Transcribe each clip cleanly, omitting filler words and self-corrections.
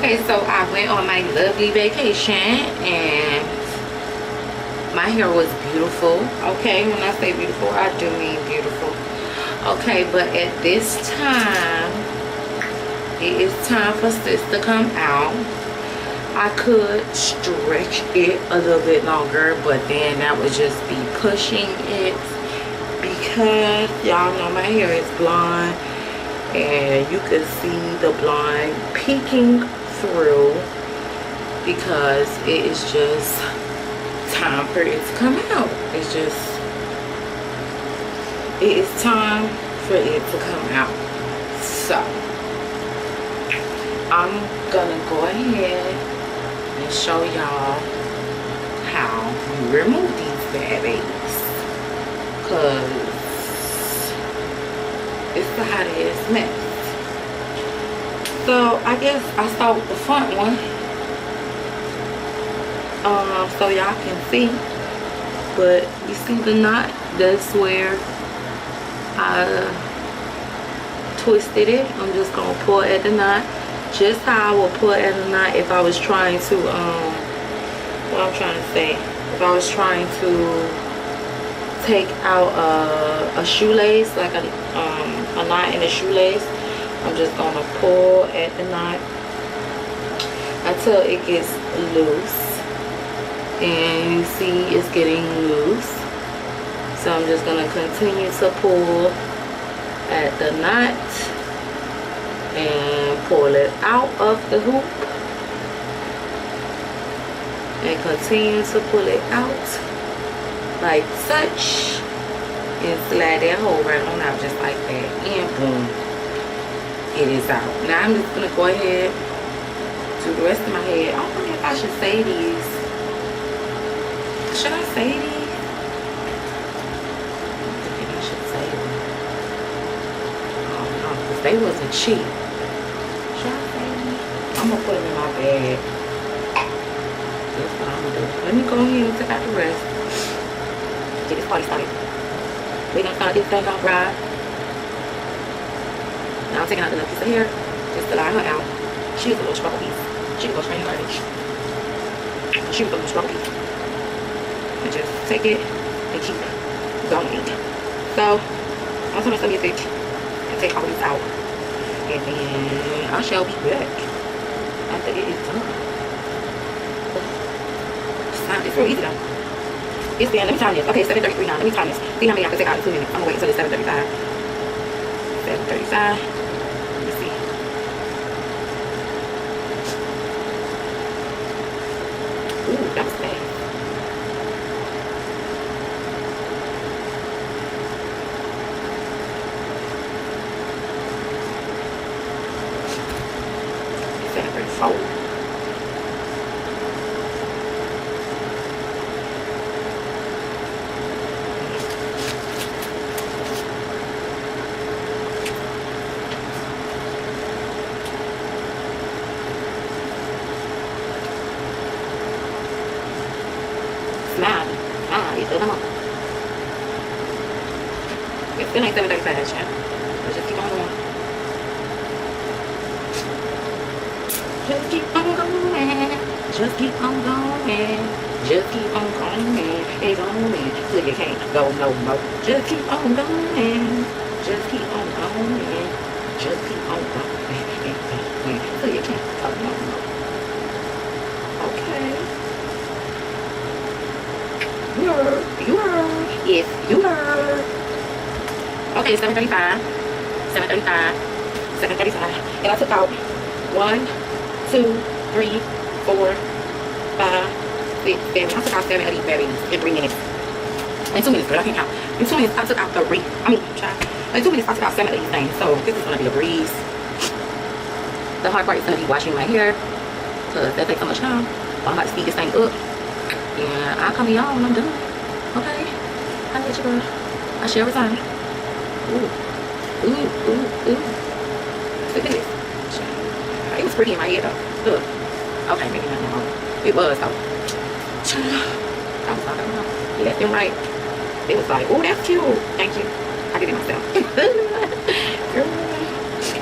Okay, so I went on my lovely vacation and my hair was beautiful. Okay, when I say beautiful, I do mean beautiful. Okay, but at this time, it is time for sis to come out. I could stretch it a little bit longer, but then that would just be pushing it, because y'all know my hair is blonde and you can see the blonde peeking through, because it is just time for it to come out. It is time for it to come out. So I'm gonna go ahead and show y'all how you remove these bad babies, because it's the hottest mess. So I guess I'll start with the front one, so y'all can see. But you see the knot? That's where I twisted it. I'm just gonna pull at the knot, just how I would pull at the knot if I was trying to what I'm trying to say, if I was trying to take out a shoelace, like a knot in a shoelace. I'm just gonna pull at the knot until it gets loose, and you see it's getting loose. So I'm just gonna continue to pull at the knot and pull it out of the hoop, and continue to pull it out like such, and slide that hole right on out just like that, and boom, it is out. Now I'm just gonna go ahead to the rest of my head. I don't know if I should say these. Should I say these? I don't think I should say them. Oh no, because they wasn't cheap. Should I say these? I'm gonna put them in my bag. That's what I'm gonna do. Let me go ahead and take out the rest. Get this party started. We're gonna start this thing off right. Now I'm taking out the little piece of hair just to line her out. She's a little struggle piece. She can go straight in garbage. She was a little struggle piece. And just take it and keep going. So I'm gonna send you a bitch and take all these out. And then I shall be back after it is done. It's real easy though. It's been, let me time this. Okay, 7:33 now. Let me time this. See how many I can take out in 2 minutes. I'm gonna wait until it's 7:35. 7:35. Let me see. Ooh, that was fast. It's 7:34. It's still ain't 7:35 yet. Let's just keep on going. Just keep on going. Just keep on going. Just keep on going. And going till you can't go no more. Just keep on going. Just keep on going. Just keep on going. Till you can't go no more. Okay. You heard. Yes, you heard. Okay, 7:35. 7:35. 7:35. And I took out 1, 2, 3, 4, 5, 6, 7. I took out 7 of these babies in 3 minutes. In 2 minutes, girl, I can't count. In 2 minutes, I took out 3. In 2 minutes, I took out 7 of these things. So this is gonna be a breeze. The hard part is gonna be washing my hair, because that takes so much time. I'm about to speed this thing up. And I'll come to y'all when I'm done. Okay? I'll let you go. I share every time. Ooh. Ooh, ooh, ooh. Look at this. It was pretty in my head though. Look. Okay, maybe not now. It was though. I was talking about left and right. It was like, oh, that's cute. Thank you. I did it myself.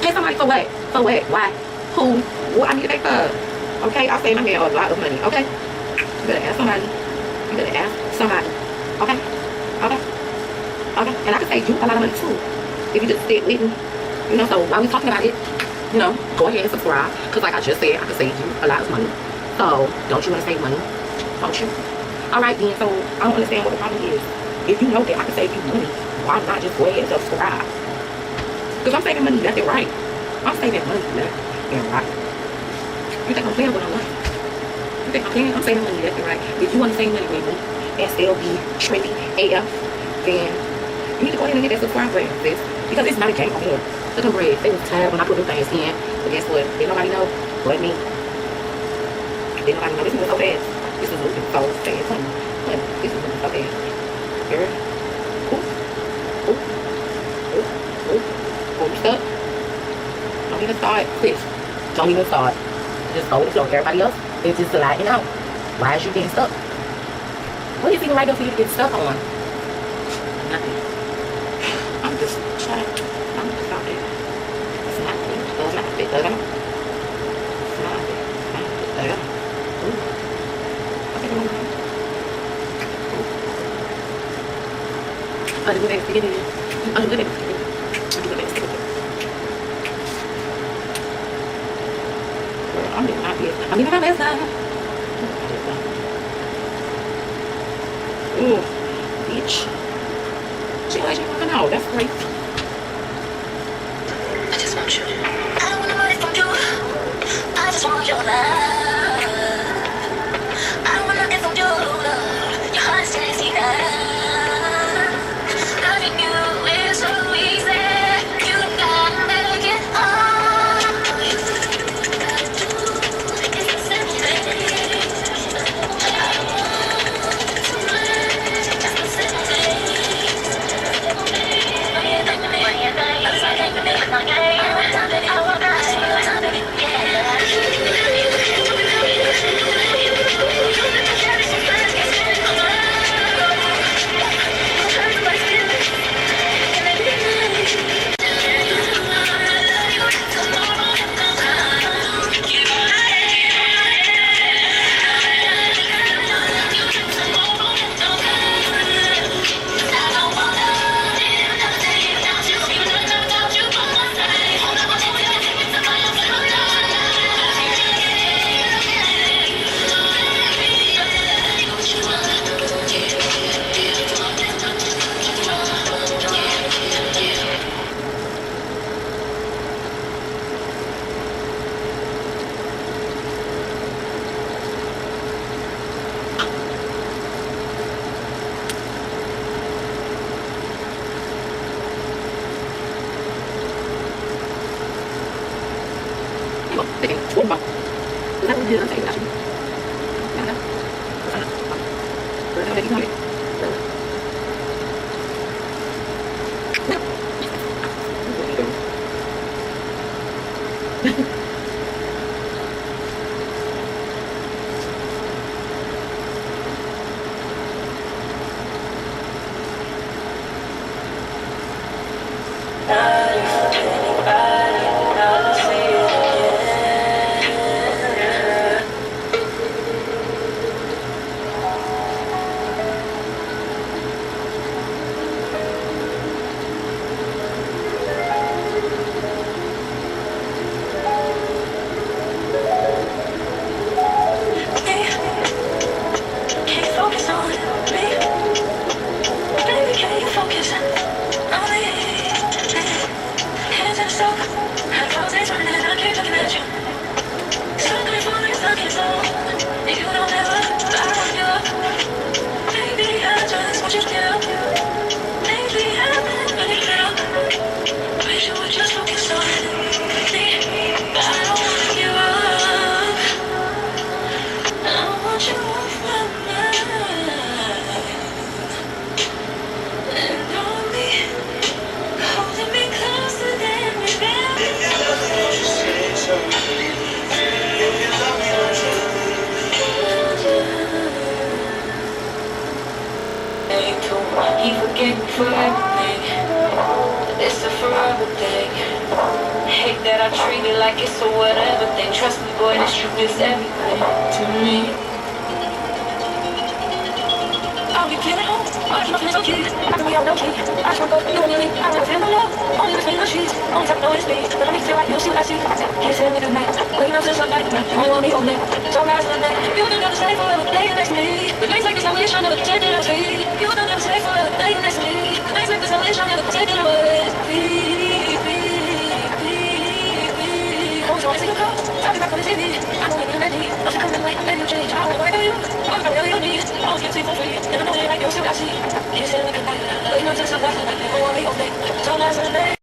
Hey, somebody, for what? For what? Why? who what I need to pay for. Okay, I save my man a lot of money. Okay, you better ask somebody. You better ask somebody. Okay, okay, okay. And I can save you a lot of money too if you just stick with me. You know, so while we talking about it, you know, go ahead and subscribe. Cause like I just said, I can save you a lot of money. So don't you want to save money? Don't you? All right then. So I don't understand what the problem is. If you know that I can save you money, why not just go ahead and subscribe? Cause I'm saving money left and right. I'm saving money left and right. You think I'm playing with my life? You think I'm playing? I'm saving money left and right. If you want to save money with me, SLB Trendy AF, then you need to go ahead and hit that subscribe button, sis. Because it's not a game on here. Look at bread. They was tired when I put them things in. But guess what? Didn't nobody know but me. Didn't nobody know. This was so fast. This is moving so fast. Honey. This is moving so fast. Girl. Ooh. Ooh. Ooh. Ooh. Oh, you stuck? Don't even start. Sis. Don't even start. Just go with the flow. Everybody else is just sliding out. Why is you getting stuck? What is even right there for you to get stuck on? Nothing. I'm just trying. I'm just out there. It's not it. It's not it. It's not it. It's not it. It's not it. Ooh. Okay, come on. I'll do that. Stick it in. I'll do that. Stick it in. I'll do that. Stick it in. Girl, I'm living out here. I'm living my best life. Ooh, bitch. She let you walking out. That's crazy. I just want you. I don't want to money from you. I just want your love. I don't want nothing from you. Your heart's tasty now. Loving you is so easy. You got to make it hard. All you gotta do is accept it. He forget for everything. It's a forever thing. hate that I treat it like it's a whatever thing. Trust me, boy, this truth is everything to me. I'll be feeling home. All the nothing is okay. I think we all know key. I just wanna go, you and me. I never feel no love. Only between the sheets. Only time I know it's me. But let me feel like you see what I see. Can't tell me tonight. Waking up to sunlight. Only want me all day. So nice in the night. You don't never stay forever. Day next to me. The nights like this, I wish I never pretended I was free. You don't never stay forever. Day next to me. The nights like this, I wish I never pretended I was free. Always wanna see you go. I'll be back on the TV. I know when you're ready. Nothing coming like maybe you change. I don't know where you. I'm gonna know you need. Always get for free. And I know you like you see what I see. You say like a night. Waking up to sunlight. I want me all day. So nice in the day.